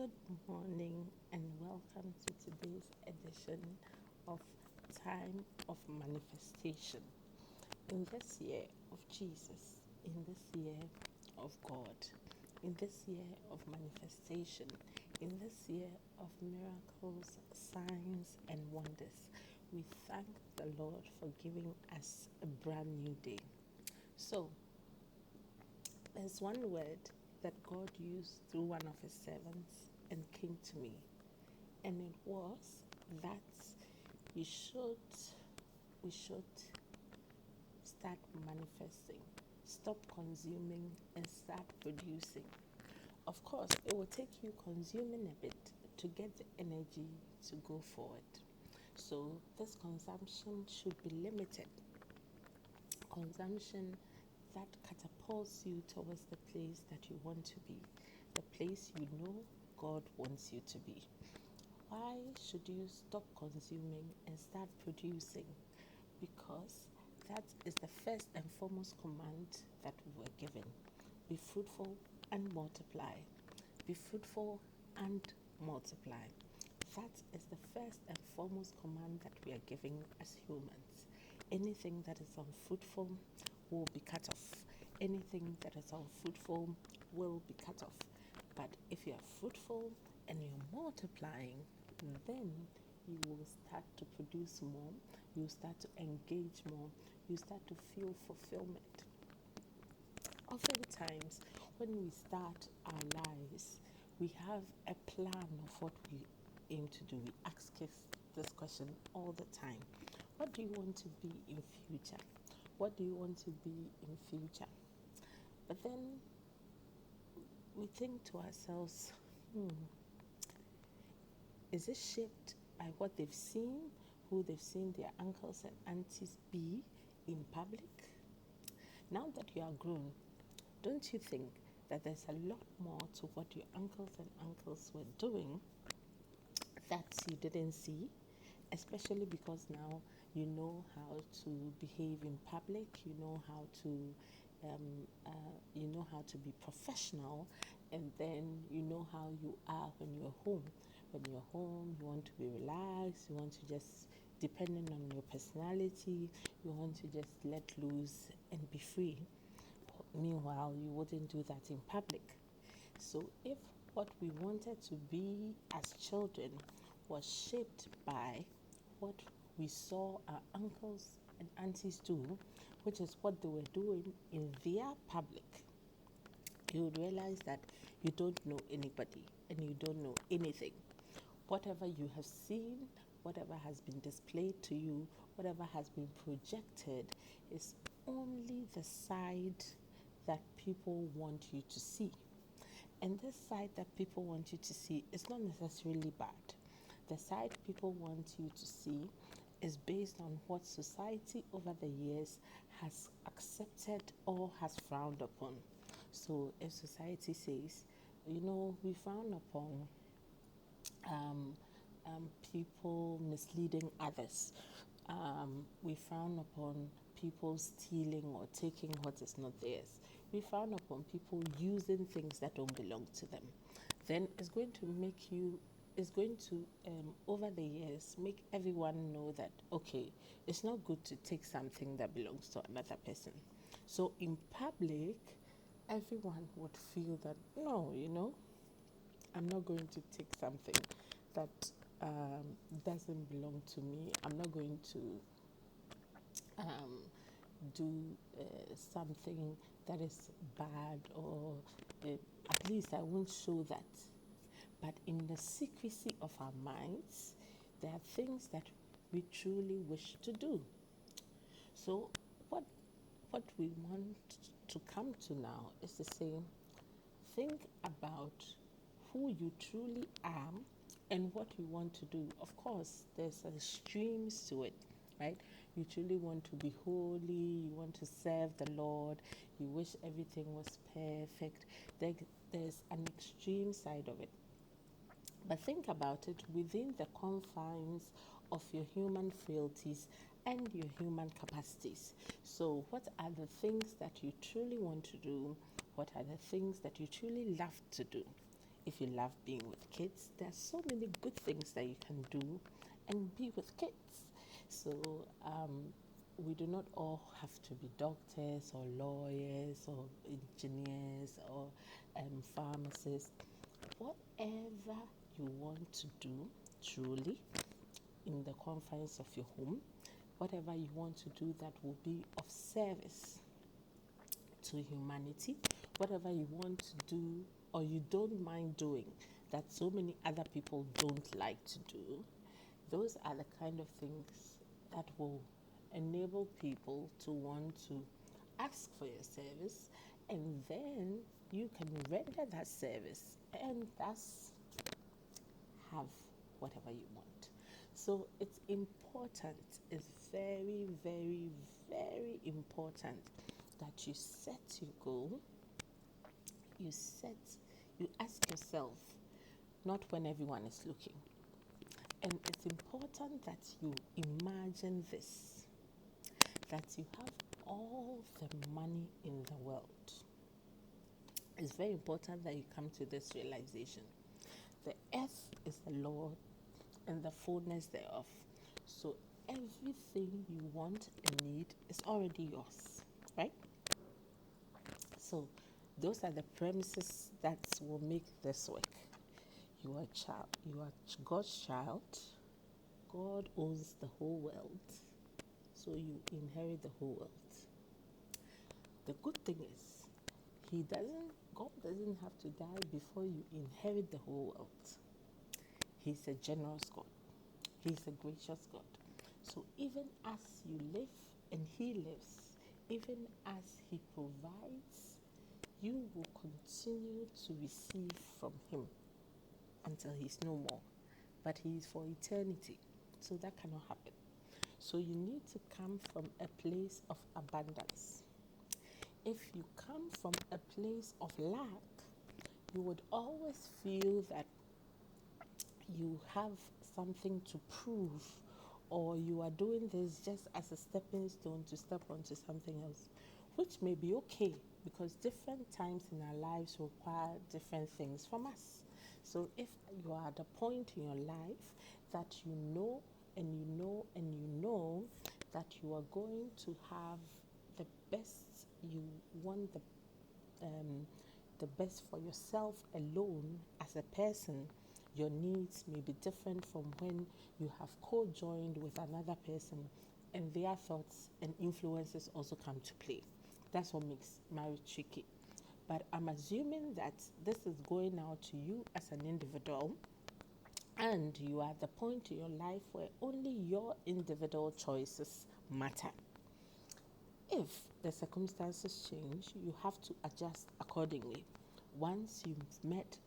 Good morning and welcome to today's edition of Time of Manifestation. In this year of Jesus, in this year of God, in this year of manifestation, in this year of miracles, signs, and wonders, we thank the Lord for giving us a brand new day. So, there's one word that God used through one of his servants and came to me, and it was that you should we should start manifesting, stop consuming and start producing. Of course, it will take you consuming a bit to get the energy to go forward. So this consumption should be limited. Consumption that catapults you towards the place that you want to be, the place you know God wants you to be. Why should you stop consuming and start producing? Because that is the first and foremost command that we were given. Be fruitful and multiply. Be fruitful and multiply. That is the first and foremost command that we are giving as humans. Anything that is unfruitful will be cut off. Anything that is unfruitful will be cut off. But if you are fruitful and you're multiplying, then you will start to produce more, you start to engage more, you start to feel fulfillment. Oftentimes, when we start our lives, we have a plan of what we aim to do. We ask this question all the time. What do you want to be in future? What do you want to be in future? But then we think to ourselves, is it shaped by what they've seen, who they've seen their uncles and aunties be in public? Now that you are grown, don't you think that there's a lot more to what your uncles were doing that you didn't see? Especially because now you know how to behave in public, you know how to be professional, and then you know how you are when you're home. When you're home, you want to be relaxed, you want to just, depending on your personality, you want to just let loose and be free. Meanwhile, you wouldn't do that in public. So if what we wanted to be as children was shaped by what we saw our uncles and aunties do, which is what they were doing in their public, you would realize that you don't know anybody and you don't know anything. Whatever you have seen, whatever has been displayed to you, whatever has been projected is only the side that people want you to see. And this side that people want you to see is not necessarily bad. The side people want you to see is based on what society over the years has accepted or has frowned upon. So if society says, we frown upon people misleading others, we frown upon people stealing or taking what is not theirs, we frown upon people using things that don't belong to them, then it's going to over the years make everyone know that, okay, it's not good to take something that belongs to another person. So in public, everyone would feel that, no, I'm not going to take something that doesn't belong to me. I'm not going to do something that is bad, or at least I won't show that. But in the secrecy of our minds, there are things that we truly wish to do. So what we want to come to now is to say, think about who you truly are and what you want to do. Of course, there's extremes to it, right? You truly want to be holy, you want to serve the Lord, you wish everything was perfect. There's an extreme side of it. But think about it within the confines of your human frailties and your human capacities. So, what are the things that you truly want to do? What are the things that you truly love to do? If you love being with kids, there are so many good things that you can do and be with kids. So we do not all have to be doctors or lawyers or engineers or pharmacists. Whatever you want to do truly in the confines of your home, whatever you want to do that will be of service to humanity, whatever you want to do or you don't mind doing that so many other people don't like to do, those are the kind of things that will enable people to want to ask for your service, and then you can render that service and thus have whatever you want. So it's important, it's very, very, very important that you set your goal, you ask yourself, not when everyone is looking. And it's important that you imagine this, that you have all the money in the world. It's very important that you come to this realization. The earth is the Lord and the fullness thereof. So everything you want and need is already yours, right? So those are the premises that will make this work. You are a child. You are God's child. God owns the whole world. So you inherit the whole world. The good thing is, God doesn't have to die before you inherit the whole world. He's a generous God. He's a gracious God. So even as you live and He lives, even as He provides, you will continue to receive from Him until He's no more. But He is for eternity. So that cannot happen. So you need to come from a place of abundance. If you come from a place of lack, you would always feel that you have something to prove, or you are doing this just as a stepping stone to step onto something else, which may be okay because different times in our lives require different things from us. So if you are at a point in your life that you know and you know and you know that you are going to have the best, you want the best for yourself alone as a person, your needs may be different from when you have co-joined with another person and their thoughts and influences also come to play. That's what makes marriage tricky. But I'm assuming that this is going out to you as an individual, and you are at the point in your life where only your individual choices matter. If the circumstances change, you have to adjust accordingly. Once you've met